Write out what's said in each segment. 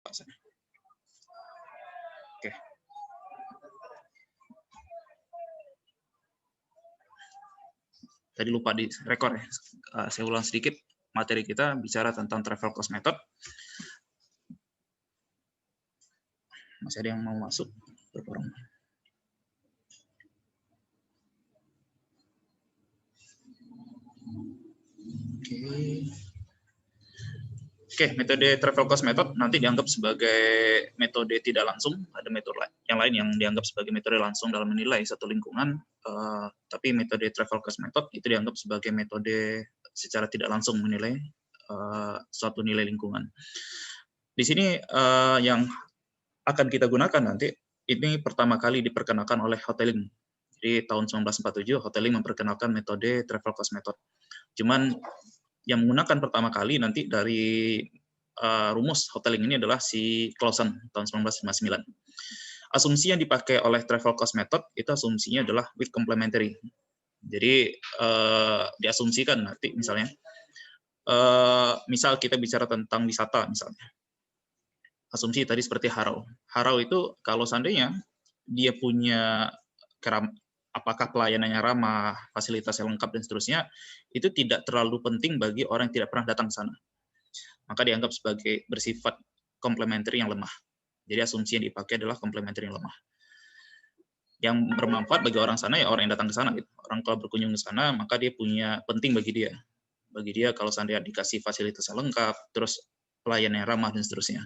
lupa saya. Oke. Tadi lupa di rekor ya. Saya ulang sedikit. Materi kita bicara tentang travel cost method. Masih ada yang mau masuk? Berborong. Oke, metode travel cost method nanti dianggap sebagai metode tidak langsung. Ada metode yang lain yang dianggap sebagai metode langsung dalam menilai satu lingkungan. Tapi metode travel cost method itu dianggap sebagai metode secara tidak langsung menilai suatu nilai lingkungan. Di sini yang akan kita gunakan nanti, ini pertama kali diperkenalkan oleh Hotelling. Jadi tahun 1947 Hotelling memperkenalkan metode travel cost method. Cuman yang menggunakan pertama kali nanti dari rumus Hotelling ini adalah si Clausen tahun 1959. Asumsi yang dipakai oleh travel cost method itu asumsinya adalah with complementary. Jadi diasumsikan nanti misalnya, misal kita bicara tentang wisata misalnya. Asumsi tadi seperti Harau. Harau itu kalau seandainya dia punya apakah pelayanannya ramah, fasilitas yang lengkap dan seterusnya, itu tidak terlalu penting bagi orang yang tidak pernah datang ke sana. Maka dianggap sebagai bersifat komplementari yang lemah. Jadi asumsi yang dipakai adalah komplementari yang lemah. Yang bermanfaat bagi orang sana ya orang yang datang ke sana. Gitu. Orang kalau berkunjung ke sana maka dia punya penting bagi dia. Bagi dia kalau seandainya dikasih fasilitas yang lengkap, terus pelayanan yang ramah dan seterusnya.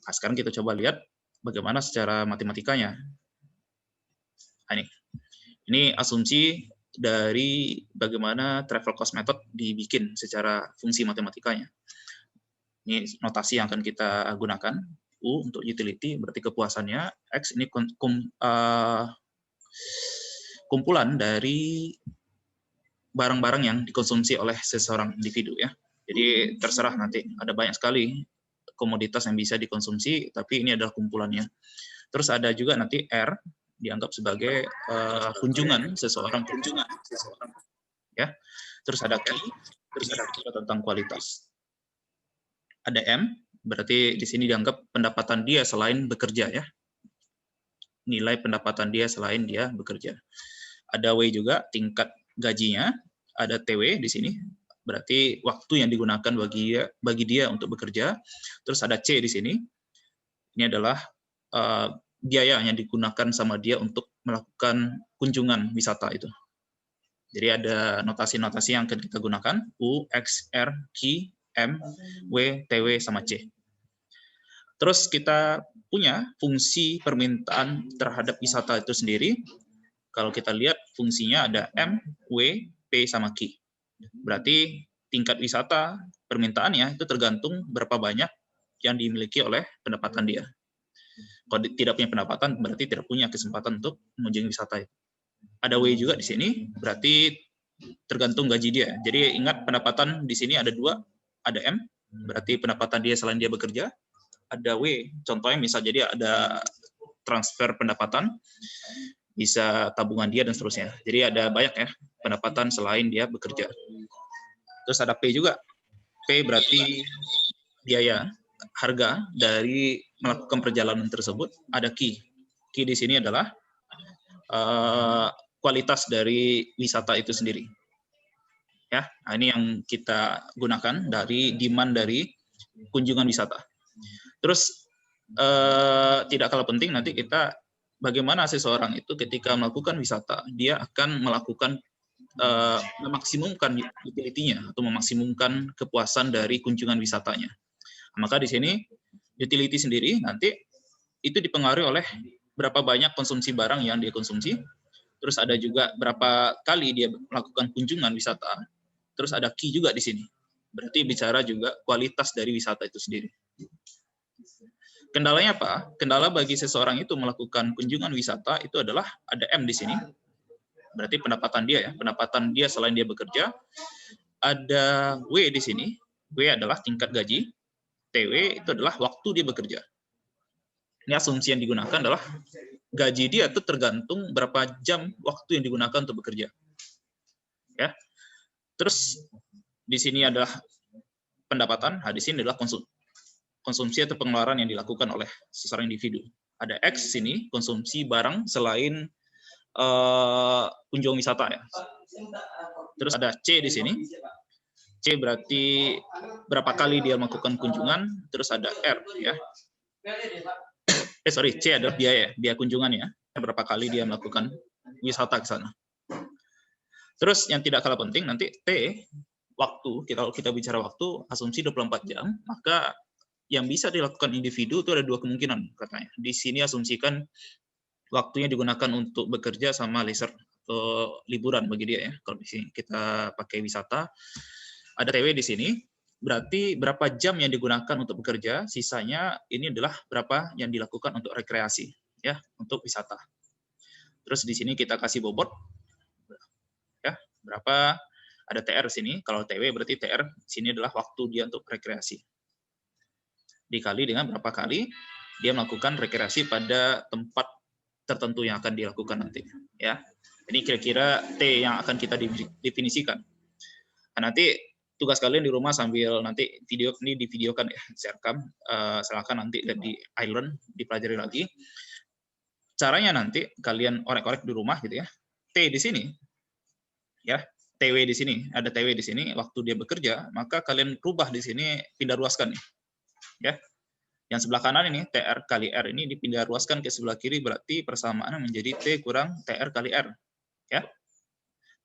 Nah, sekarang kita coba lihat bagaimana secara matematikanya. Nah, ini asumsi dari bagaimana travel cost method dibikin secara fungsi matematikanya. Ini notasi yang akan kita gunakan. U untuk utility, berarti kepuasannya. X ini kumpulan dari barang-barang yang dikonsumsi oleh seseorang individu ya. Jadi terserah nanti, ada banyak sekali komoditas yang bisa dikonsumsi, tapi ini adalah kumpulannya. Terus ada juga nanti R, dianggap sebagai kunjungan seseorang, ya. Terus ada Q, terus ada tentang kualitas. Ada M, berarti di sini dianggap pendapatan dia selain bekerja ya. Nilai pendapatan dia selain dia bekerja. Ada W juga, tingkat gajinya. Ada TW di sini, berarti waktu yang digunakan bagi dia untuk bekerja. Terus ada C di sini. Ini adalah biaya yang digunakan sama dia untuk melakukan kunjungan wisata itu. Jadi ada notasi-notasi yang akan kita gunakan, U, X, R, Q, M, W, TW, sama C. Terus kita punya fungsi permintaan terhadap wisata itu sendiri. Kalau kita lihat fungsinya ada M, W, P, sama Q. Berarti tingkat wisata permintaannya itu tergantung berapa banyak yang dimiliki oleh pendapatan dia. Kalau tidak punya pendapatan, berarti tidak punya kesempatan untuk mengunjungi wisata itu. Ada W juga di sini, berarti tergantung gaji dia. Jadi ingat pendapatan di sini ada dua, ada M, berarti pendapatan dia selain dia bekerja. Ada W, contohnya misal jadi ada transfer pendapatan, bisa tabungan dia dan seterusnya. Jadi ada banyak ya pendapatan selain dia bekerja. Terus ada P juga. P berarti biaya, harga dari melakukan perjalanan tersebut. Ada Q. Q di sini adalah kualitas dari wisata itu sendiri. Ya, nah ini yang kita gunakan dari demand dari kunjungan wisata. Terus tidak kalah penting nanti kita bagaimana seseorang itu ketika melakukan wisata, dia akan melakukan memaksimumkan utility-nya atau memaksimumkan kepuasan dari kunjungan wisatanya. Maka di sini utility sendiri nanti itu dipengaruhi oleh berapa banyak konsumsi barang yang dia konsumsi, terus ada juga berapa kali dia melakukan kunjungan wisata, terus ada key juga di sini. Berarti bicara juga kualitas dari wisata itu sendiri. Kendalanya apa? Kendala bagi seseorang itu melakukan kunjungan wisata itu adalah ada M di sini. Berarti pendapatan dia ya, pendapatan dia selain dia bekerja. Ada W di sini. W adalah tingkat gaji. TW itu adalah waktu dia bekerja. Ini asumsi yang digunakan adalah gaji dia itu tergantung berapa jam waktu yang digunakan untuk bekerja. Ya. Terus di sini adalah pendapatan, di sini adalah konsumsi atau pengeluaran yang dilakukan oleh seseorang individu. Ada X sini, konsumsi barang selain kunjungan wisata ya. Terus ada C di sini. C berarti berapa kali dia melakukan kunjungan. Terus ada R ya. C adalah biaya kunjungan ya. Berapa kali dia melakukan wisata ke sana. Terus yang tidak kalah penting nanti T, waktu. Kalau kita bicara waktu, asumsi 24 jam, maka yang bisa dilakukan individu itu ada dua kemungkinan katanya. Di sini asumsikan waktunya digunakan untuk bekerja sama leisure atau liburan bagi dia ya. Kalau di sini kita pakai wisata, ada TW di sini, berarti berapa jam yang digunakan untuk bekerja, sisanya ini adalah berapa yang dilakukan untuk rekreasi ya, untuk wisata. Terus di sini kita kasih bobot ya, berapa, ada TR sini, kalau TW berarti TR sini adalah waktu dia untuk rekreasi. Dikali dengan berapa kali dia melakukan rekreasi pada tempat tertentu yang akan dilakukan nanti ya. Ini kira-kira T yang akan kita definisikan. Nah, nanti tugas kalian di rumah sambil nanti video ini divideokan ya, saya rekam, silakan nanti lihat di iLearn, dipelajari lagi. Caranya nanti kalian orek-orek di rumah gitu ya. T di sini ya, TW di sini, ada TW di sini waktu dia bekerja, maka kalian rubah di sini, pindah ruaskan nih. Ya. Yang sebelah kanan ini TR kali R ini dipindah ruaskan ke sebelah kiri, berarti persamaannya menjadi T kurang TR kali R. Ya.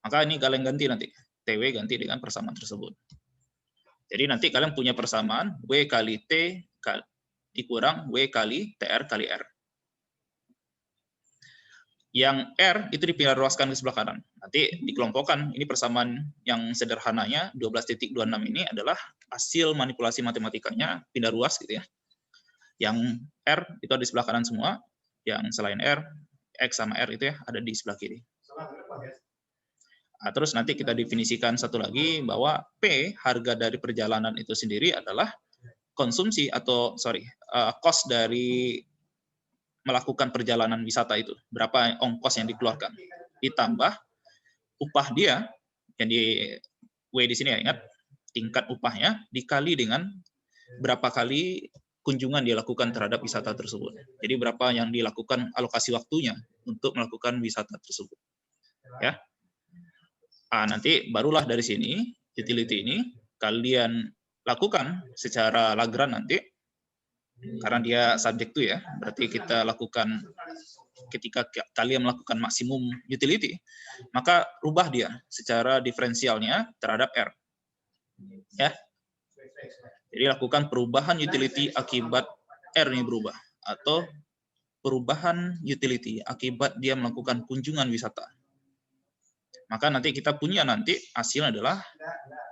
Maka ini kalian ganti nanti. TW ganti dengan persamaan tersebut. Jadi nanti kalian punya persamaan W kali T dikurang W kali TR kali R. Yang R itu dipindah ruaskan ke sebelah kanan. Nanti dikelompokkan, ini persamaan yang sederhananya 12.26 ini adalah hasil manipulasi matematikanya, pindah ruas gitu ya. Yang R itu ada di sebelah kanan semua, yang selain R, X sama R itu ya ada di sebelah kiri. Nah, terus nanti kita definisikan satu lagi bahwa P, harga dari perjalanan itu sendiri adalah konsumsi atau cost dari melakukan perjalanan wisata itu. Berapa ongkos yang dikeluarkan. Ditambah upah dia, yang di W di sini ya, ingat, tingkat upahnya dikali dengan berapa kali kunjungan dilakukan terhadap wisata tersebut. Jadi berapa yang dilakukan alokasi waktunya untuk melakukan wisata tersebut. Ya. Nanti barulah dari sini, utility ini, kalian lakukan secara Lagrange nanti, karena dia subjek to ya, berarti kita lakukan ketika kalian melakukan maksimum utility, maka rubah dia secara diferensialnya terhadap R. Ya. Jadi lakukan perubahan utility akibat R ini berubah, atau perubahan utility akibat dia melakukan kunjungan wisata. Maka nanti kita punya nanti hasil adalah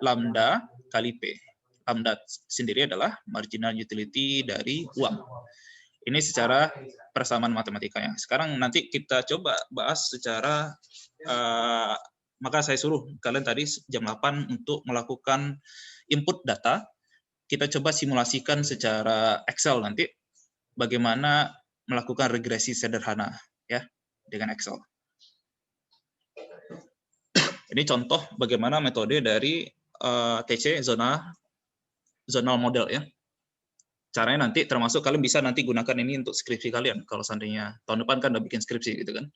lambda kali P. Lambda sendiri adalah marginal utility dari uang. Ini secara persamaan matematikanya. Sekarang nanti kita coba bahas secara, maka saya suruh kalian tadi jam 8 untuk melakukan input data. Kita coba simulasikan secara Excel nanti bagaimana melakukan regresi sederhana ya dengan Excel. Ini contoh bagaimana metode dari TC zonal model ya. Caranya nanti termasuk kalian bisa nanti gunakan ini untuk skripsi kalian. Kalau seandainya tahun depan kan udah bikin skripsi gitu kan.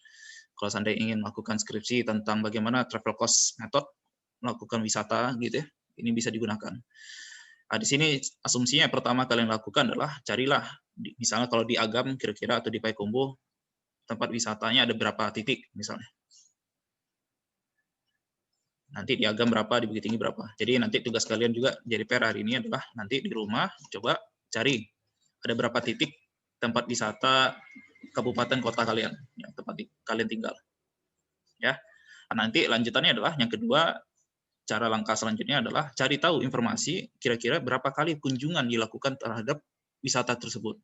Kalau seandainya ingin melakukan skripsi tentang bagaimana travel cost method melakukan wisata gitu ya, ini bisa digunakan. Nah, di sini asumsinya pertama kalian lakukan adalah carilah, misalnya kalau di Agam kira-kira atau di Payakumbuh tempat wisatanya ada berapa titik misalnya. Nanti di Agam berapa, di Bukit Tinggi berapa. Jadi nanti tugas kalian juga jadi PR hari ini adalah nanti di rumah coba cari ada berapa titik tempat wisata kabupaten kota kalian yang tempat kalian tinggal. Ya. Nah, nanti lanjutannya adalah yang kedua, cara langkah selanjutnya adalah cari tahu informasi kira-kira berapa kali kunjungan dilakukan terhadap wisata tersebut.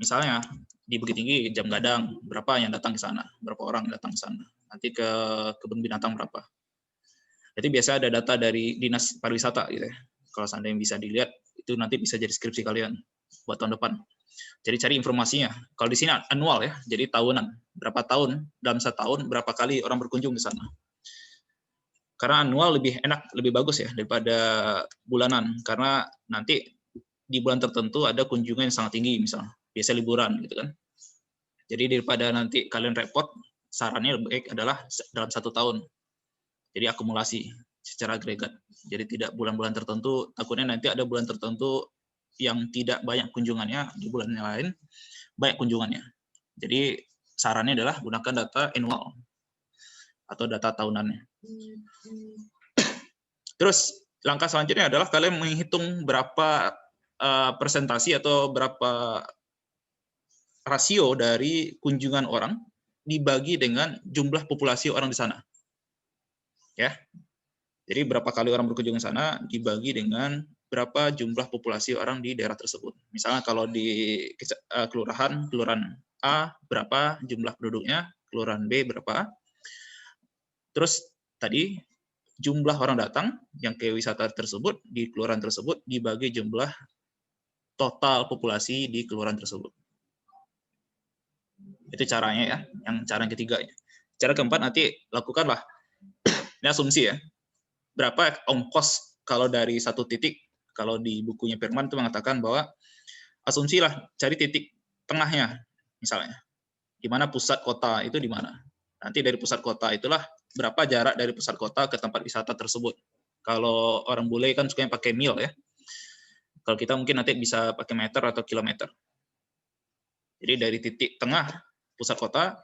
Misalnya di Bukit Tinggi Jam Gadang berapa yang datang ke sana, berapa orang yang datang ke sana. Nanti ke kebun binatang berapa. Jadi biasa ada data dari Dinas Pariwisata gitu ya. Kalau seandainya bisa dilihat itu nanti bisa jadi skripsi kalian buat tahun depan. Jadi cari informasinya. Kalau di sini annual ya, jadi tahunan. Berapa tahun dalam setahun berapa kali orang berkunjung ke sana. Karena annual lebih enak, lebih bagus ya daripada bulanan. Karena nanti di bulan tertentu ada kunjungan yang sangat tinggi, misalnya biasa liburan gitu kan. Jadi daripada nanti kalian repot, sarannya lebih baik adalah dalam 1 tahun. Jadi akumulasi secara agregat. Jadi tidak bulan-bulan tertentu, takutnya nanti ada bulan tertentu yang tidak banyak kunjungannya, di bulan yang lain banyak kunjungannya. Jadi sarannya adalah gunakan data annual atau data tahunannya. Terus langkah selanjutnya adalah kalian menghitung berapa presentasi atau berapa rasio dari kunjungan orang dibagi dengan jumlah populasi orang di sana. Ya. Jadi berapa kali orang berkunjung ke sana dibagi dengan berapa jumlah populasi orang di daerah tersebut. Misalnya kalau di kelurahan A berapa jumlah penduduknya, kelurahan B berapa. Terus tadi jumlah orang datang yang ke wisata tersebut di kelurahan tersebut dibagi jumlah total populasi di kelurahan tersebut. Itu caranya ya, yang cara ketiga. Cara keempat nanti lakukanlah, ini asumsi ya, berapa ongkos kalau dari satu titik, kalau di bukunya Firman itu mengatakan bahwa asumsilah cari titik tengahnya, misalnya, di mana pusat kota itu di mana. Nanti dari pusat kota itulah berapa jarak dari pusat kota ke tempat wisata tersebut. Kalau orang bule kan suka pakai mil ya. Kalau kita mungkin nanti bisa pakai meter atau kilometer. Jadi dari titik tengah pusat kota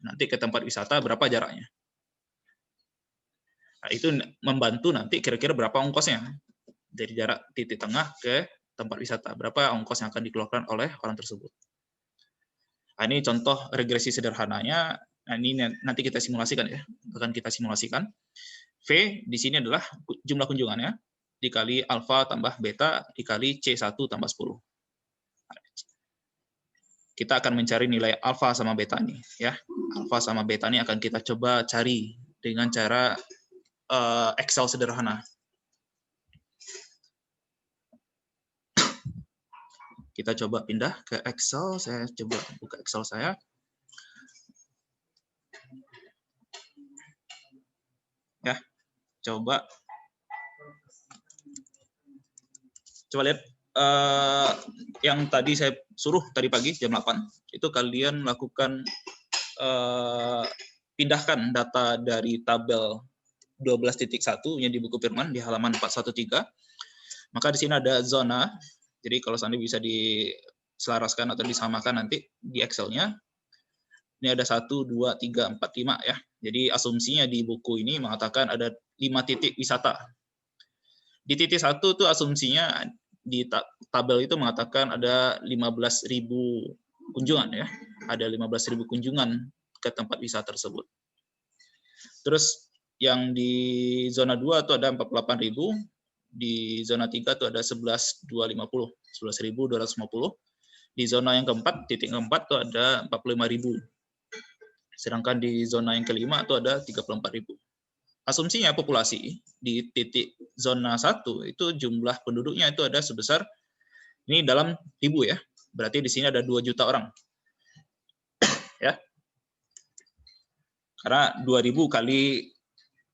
nanti ke tempat wisata berapa jaraknya. Nah, itu membantu nanti kira-kira berapa ongkosnya dari jarak titik tengah ke tempat wisata. Berapa ongkos yang akan dikeluarkan oleh orang tersebut. Nah, ini contoh regresi sederhananya. Nah, ini nanti kita simulasikan ya. Akan kita simulasikan. V di sini adalah jumlah kunjungannya dikali alfa tambah beta dikali C1 tambah 10. Kita akan mencari nilai alfa sama beta ini ya. Alfa sama beta ini akan kita coba cari dengan cara Excel sederhana. Kita coba pindah ke Excel. Saya coba buka Excel saya. Ya, coba lihat yang tadi saya suruh tadi pagi jam 8 itu kalian lakukan pindahkan data dari tabel 12.1 yang di buku Firman di halaman 413. Maka di sini ada zona. Jadi kalau seandainya bisa diselaraskan atau disamakan nanti di Excel-nya. Ini ada 1, 2, 3, 4, 5 ya. Jadi asumsinya di buku ini mengatakan ada 5 titik wisata. Di titik 1 itu asumsinya di tabel itu mengatakan ada 15.000 kunjungan ya. Ada 15.000 kunjungan ke tempat wisata tersebut. Terus yang di zona 2 itu ada 48.000, di zona 3 itu ada 11.250, 11.250. Di zona yang keempat, titik keempat itu ada 45.000. Sedangkan di zona yang kelima itu ada 34.000. Asumsinya populasi di titik zona 1 itu jumlah penduduknya itu ada sebesar, ini dalam ribu ya, berarti di sini ada 2 juta orang. Ya. Karena 2.000 kali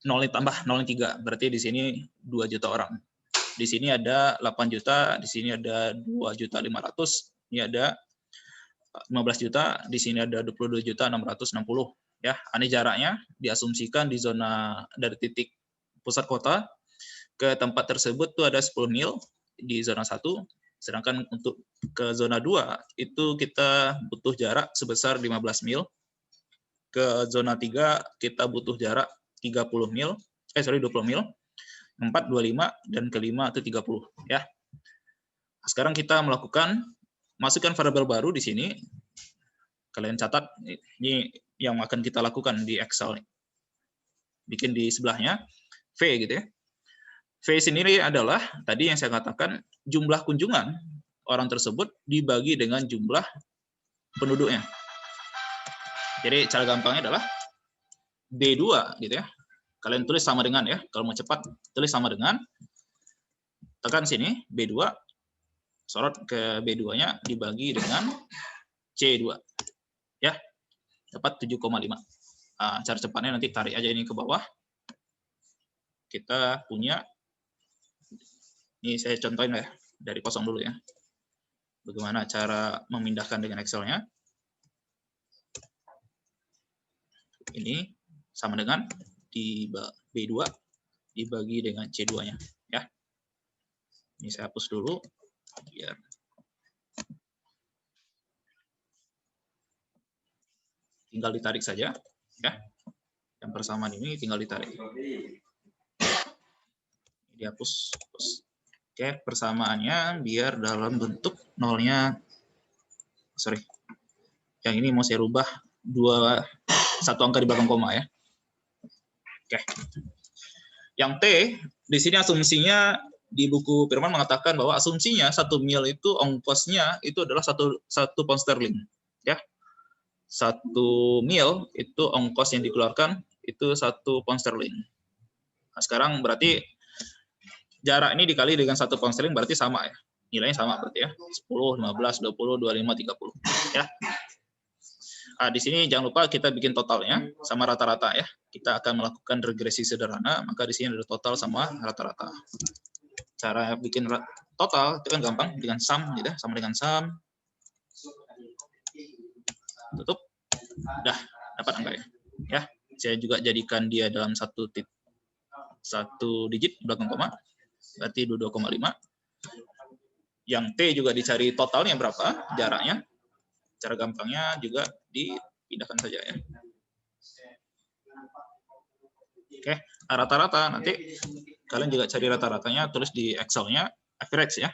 0 tambah 0,3, berarti di sini 2 juta orang. Di sini ada 8 juta, di sini ada 2.500.000, ini ada 15 juta, di sini ada 22.660. Ya, ini jaraknya diasumsikan di zona dari titik pusat kota ke tempat tersebut tuh ada 10 mil di zona 1, sedangkan untuk ke zona 2 itu kita butuh jarak sebesar 15 mil. Ke zona 3 kita butuh jarak 20 mil, 25, keempat 25 dan kelima itu 30 ya. Sekarang kita masukkan variabel baru di sini. Kalian catat, ini yang akan kita lakukan di Excel. Bikin di sebelahnya V gitu ya. V sendiri adalah tadi yang saya katakan jumlah kunjungan orang tersebut dibagi dengan jumlah penduduknya. Jadi cara gampangnya adalah B2 gitu ya. Kalian tulis sama dengan ya. Kalau mau cepat tulis sama dengan, tekan sini B2, sorot ke B2-nya dibagi dengan C2. Ya. Dapat 7,5. Cara cepatnya nanti tarik aja ini ke bawah. Kita punya, ini saya contohin ya, dari kosong dulu ya. Bagaimana cara memindahkan dengan Excel-nya? Ini sama dengan di B2 dibagi dengan C2-nya, ya. Ini saya hapus dulu biar tinggal ditarik saja, ya. Yang persamaan ini tinggal ditarik. Dihapus. Oke, persamaannya biar dalam bentuk nolnya, sorry. Yang ini mau saya rubah satu angka di belakang koma, ya. Oke. Yang T di sini asumsinya di buku Firman mengatakan bahwa asumsinya 1 mil itu ongkosnya itu adalah satu pound sterling, ya. 1 mil itu ongkos yang dikeluarkan itu 1 pound sterling. Nah, sekarang berarti jarak ini dikali dengan 1 pound sterling berarti sama, ya. Nilainya sama berarti, ya. 10, 15, 20, 25, 30, ya. Nah, di sini jangan lupa kita bikin totalnya sama rata-rata, ya. Kita akan melakukan regresi sederhana, maka di sini ada total sama rata-rata. Cara bikin total itu kan gampang, dengan sum, gitu, sama dengan sum. Tutup. Udah dapat angkanya, ya. Saya juga jadikan dia dalam satu digit belakang koma, berarti 22,5. Yang T juga dicari totalnya berapa, jaraknya. Cara gampangnya juga dipindahkan saja, ya. Oke, rata-rata nanti kalian juga cari rata-ratanya, tulis di Excel-nya average, ya.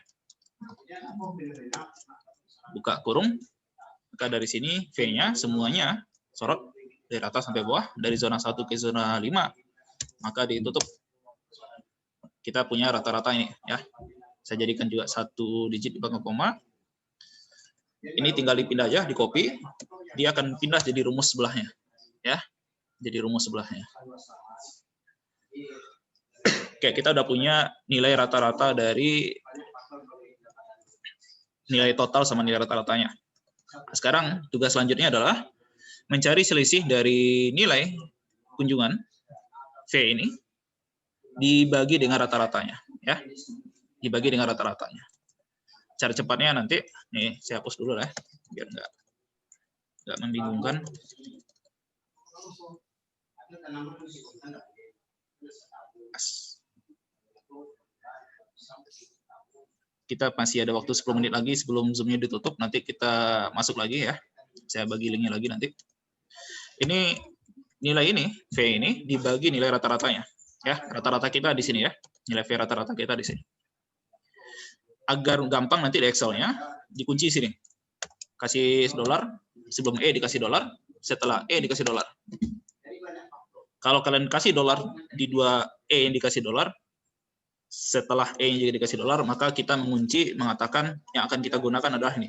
Buka kurung, maka dari sini V-nya semuanya sorot dari atas sampai bawah, dari zona 1 ke zona 5, maka ditutup. Kita punya rata-rata ini, ya. Saya jadikan juga satu digit di belakang koma. Ini tinggal dipindah aja, di copy, dia akan pindah jadi rumus sebelahnya, ya. Jadi rumus sebelahnya. Oke, kita udah punya nilai rata-rata dari nilai total sama nilai rata-ratanya. Sekarang tugas selanjutnya adalah mencari selisih dari nilai kunjungan V ini dibagi dengan rata-ratanya, ya. Dibagi dengan rata-ratanya. Cara cepatnya nanti, nih saya hapus dulu lah, biar nggak membingungkan. Kita masih ada waktu 10 menit lagi sebelum Zoom-nya ditutup, nanti kita masuk lagi, ya. Saya bagi linknya lagi nanti. Ini nilai ini, V ini, dibagi nilai rata-ratanya, ya. Rata-rata kita di sini, ya. Nilai V rata-rata kita di sini. Agar gampang nanti di Excel-nya, dikunci sini. Kasih $, sebelum E dikasih $, setelah E dikasih $. Kalau kalian kasih $, di 2 E yang dikasih $, setelah E yang juga dikasih $, maka kita mengunci, mengatakan yang akan kita gunakan adalah ini.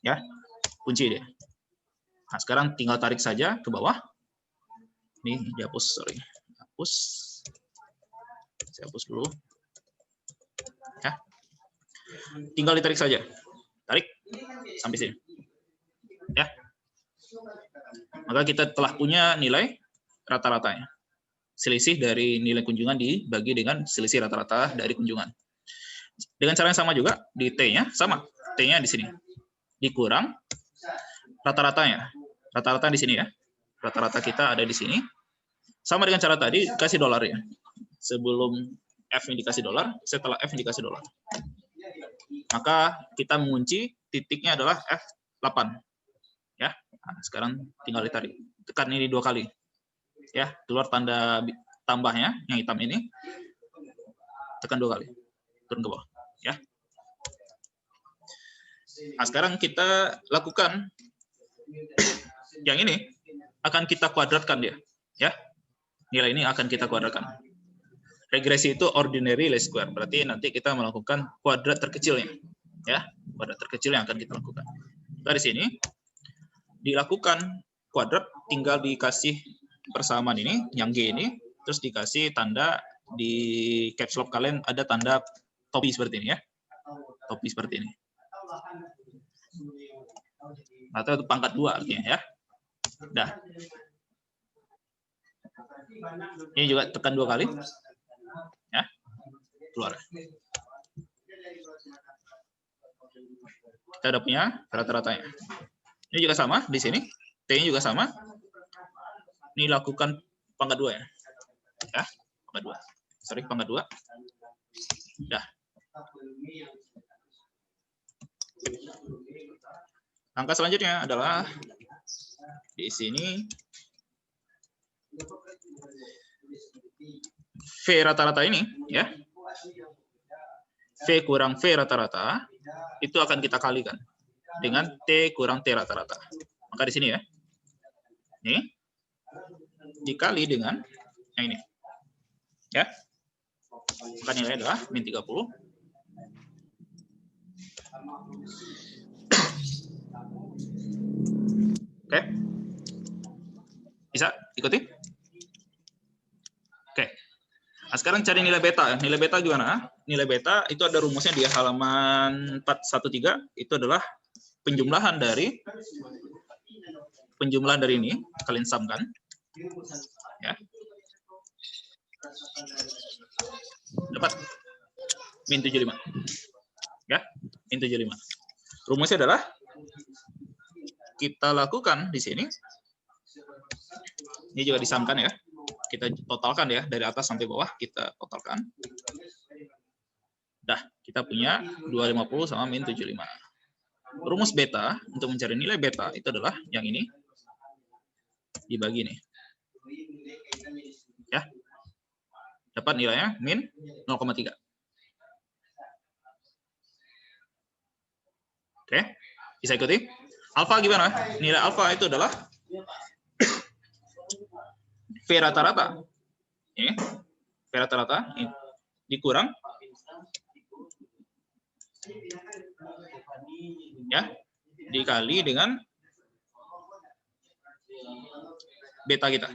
Ya, kunci deh. Nah, sekarang tinggal tarik saja ke bawah. Ini dihapus, sorry. Hapus. Saya hapus dulu. Ya. Tinggal ditarik saja. Tarik sampai sini. Ya. Maka kita telah punya nilai rata-ratanya. Selisih dari nilai kunjungan dibagi dengan selisih rata-rata dari kunjungan. Dengan cara yang sama juga di T-nya sama. T-nya di sini. Dikurang rata-ratanya. Rata-rata di sini, ya. Rata-rata kita ada di sini. Sama dengan cara tadi, kasih $, ya. Sebelum F yang dikasih $, setelah F yang dikasih $. Maka kita mengunci, titiknya adalah F8. Ya. Nah, sekarang tinggal ditarik. Tekan ini 2 kali. Ya, keluar tanda tambahnya yang hitam ini. Tekan 2 kali. Turun ke bawah, ya. Nah, sekarang kita lakukan yang ini, akan kita kuadratkan dia, ya. Nilai ini akan kita kuadratkan. Regresi itu ordinary least square, berarti nanti kita melakukan kuadrat terkecilnya, ya. Kuadrat terkecil yang akan kita lakukan. Dari sini dilakukan kuadrat, tinggal dikasih persamaan ini, yang G ini, terus dikasih tanda di caps lock kalian ada tanda topi seperti ini, ya. Topi seperti ini. Atau itu pangkat 2 artinya, ya. Dah. Ini juga tekan 2 kali. Ya. Keluar. kita udah punya rata-ratanya. Ini juga sama di sini, T-nya juga sama. Ini lakukan pangkat 2 ya. Ya, pangkat 2. Sorry, pangkat 2. Udah. Langkah selanjutnya adalah di sini V rata-rata ini ya. V kurang V rata-rata itu akan kita kalikan dengan T kurang T rata-rata. Maka di sini ya. Ini dikali dengan yang ini. Ya. Maka nilai adalah min 30. Oke. Bisa ikuti? Oke. Nah, sekarang cari nilai beta. Nilai beta gimana? Nilai beta itu ada rumusnya di halaman 413. Itu adalah penjumlahan dari ini kalian samkan. Ya. Dapat min 75. Ya, min 75. Rumusnya adalah kita lakukan di sini. Ini juga disamkan ya. Kita totalkan ya, dari atas sampai bawah kita totalkan. Dah, kita punya 250 sama min 75. Rumus beta, untuk mencari nilai beta itu adalah yang ini. Dibagi nih. Ya. Dapat nilainya min 0,3. Oke, bisa ikuti? Alfa gimana? Nilai alfa itu adalah V rata-rata. Ini V rata-rata dikurang ya, dikali dengan beta kita.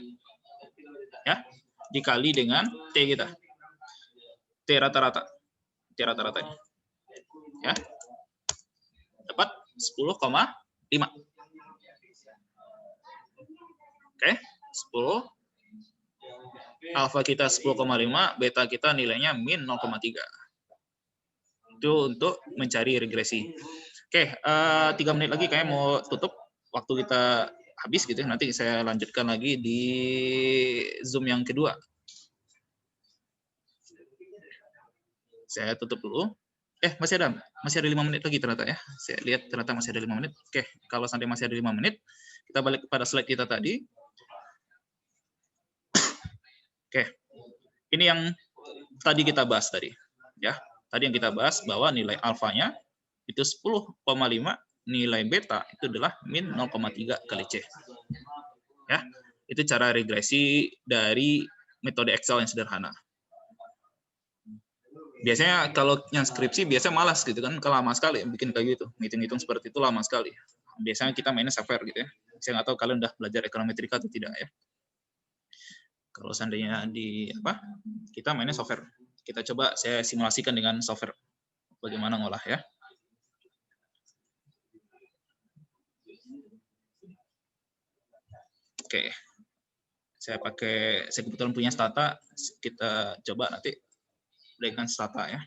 Ya, dikali dengan T kita. T rata-rata. T rata-ratanya. Ya. Dapat 10,5. Oke, 10. Alfa kita 10,5, beta kita nilainya min 0,3. Itu untuk mencari regresi. Oke, 3 menit lagi kayaknya mau tutup. Waktu kita habis gitu. Nanti saya lanjutkan lagi di Zoom yang kedua. Saya tutup dulu. Masih ada 5 menit lagi ternyata ya. Saya lihat ternyata masih ada 5 menit. Oke, kalau sampai masih ada 5 menit, kita balik kepada slide kita tadi. Oke, ini yang tadi kita bahas tadi. Ya, tadi yang kita bahas bahwa nilai alfanya itu 10,5, nilai beta itu adalah min 0,3 kali C. Ya, itu cara regresi dari metode Excel yang sederhana. Biasanya kalau yang skripsi biasanya malas gitu kan, lama sekali bikin kayak gitu, ngitung-ngitung seperti itu lama sekali. Biasanya kita mainnya software gitu ya. Saya nggak tahu kalian udah belajar ekonometrika atau tidak ya. Kalau seandainya kita mainnya software. Kita coba saya simulasikan dengan software bagaimana ngolah ya. Oke. Saya kebetulan punya Stata, kita coba nanti dengan Stata ya.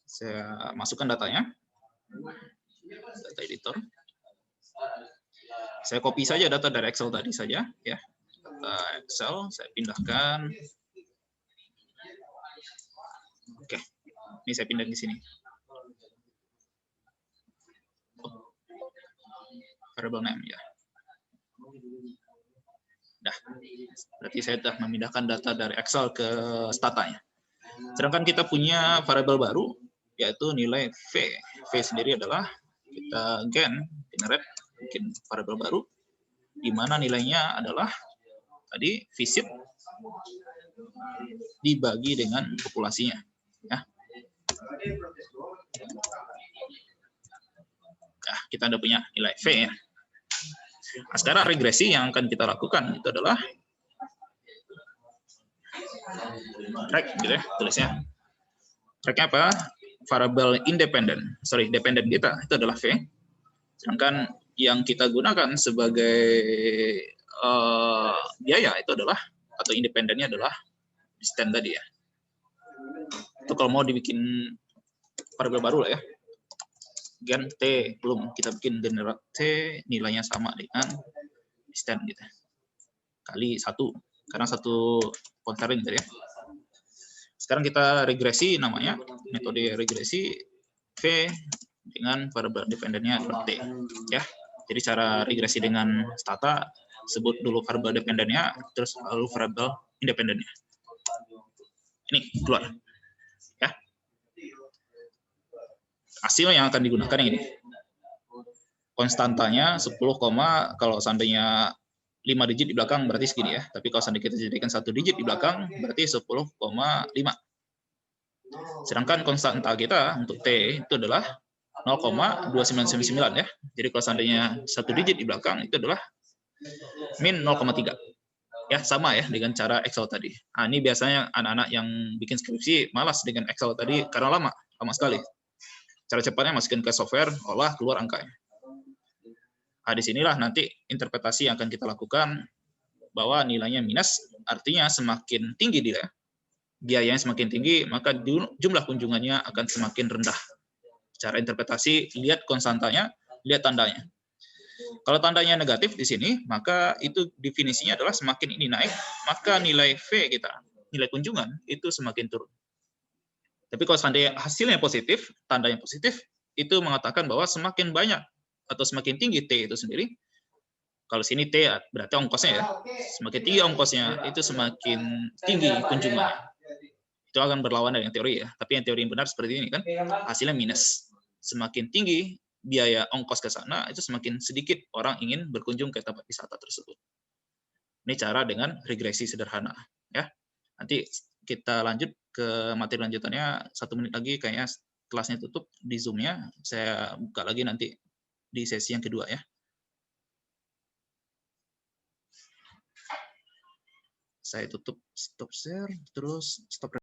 Saya masukkan datanya, data editor. Saya copy saja data dari Excel tadi saja ya. Data Excel saya pindahkan. Oke, ini saya pindah di sini. Variable name ya. Dah, berarti saya sudah memindahkan data dari Excel ke Stata-nya. Sedangkan kita punya variabel baru, yaitu nilai V. V sendiri adalah kita generate, bikin variabel baru, di mana nilainya adalah tadi visit dibagi dengan populasinya. Ya. Nah, kita udah punya nilai V ya. Nah, sekarang regresi yang akan kita lakukan itu adalah track gitu ya, tulisnya. Tracknya apa? variabel dependen kita itu adalah V. Sedangkan yang kita gunakan sebagai biaya itu adalah, atau independennya adalah distance tadi ya. Itu kalau mau dibikin variabel baru lah ya. Gen T belum kita bikin generat T nilainya sama dengan distance gitu. Kali 1 karena 1 pointering tadi ya. Sekarang kita regresi namanya, metode regresi V dengan variabel dependennya T ya. Jadi cara regresi dengan stata, sebut dulu variabel dependennya, terus lalu variabel independennya. Ini keluar ya. Hasil yang akan digunakan yang ini. Konstantanya 10, kalau seandainya 5 digit di belakang berarti segini ya. Tapi kalau seandainya kita jadikan 1 digit di belakang berarti 10,5. Sedangkan konstanta kita untuk T itu adalah 0,2999 ya. Jadi kalau seandainya 1 digit di belakang itu adalah min 0,3. Ya, sama ya dengan cara Excel tadi. Nah, ini biasanya anak-anak yang bikin skripsi malas dengan Excel tadi karena lama sekali. Cara cepatnya masukin ke software, olah, keluar angkanya. Nah, disinilah nanti interpretasi yang akan kita lakukan, bahwa nilainya minus, artinya semakin tinggi dia, biayanya semakin tinggi, maka jumlah kunjungannya akan semakin rendah. Cara interpretasi, lihat konstantanya, lihat tandanya. Kalau tandanya negatif di sini, maka itu definisinya adalah semakin ini naik, maka nilai V kita, nilai kunjungan, itu semakin turun. Tapi kalau seandainya hasilnya positif, tandanya positif, itu mengatakan bahwa semakin banyak atau semakin tinggi T itu sendiri, kalau sini T berarti ongkosnya ya, semakin tinggi ongkosnya, itu semakin tinggi kunjungannya. Itu akan berlawanan dengan teori ya, tapi yang teori yang benar seperti ini kan, hasilnya minus. Semakin tinggi biaya ongkos ke sana, itu semakin sedikit orang ingin berkunjung ke tempat wisata tersebut. Ini cara dengan regresi sederhana ya. Nanti kita lanjut ke materi lanjutannya 1 menit lagi, kayaknya kelasnya tutup di Zoom-nya. Saya buka lagi nanti di sesi yang kedua ya. Saya tutup stop share, terus stop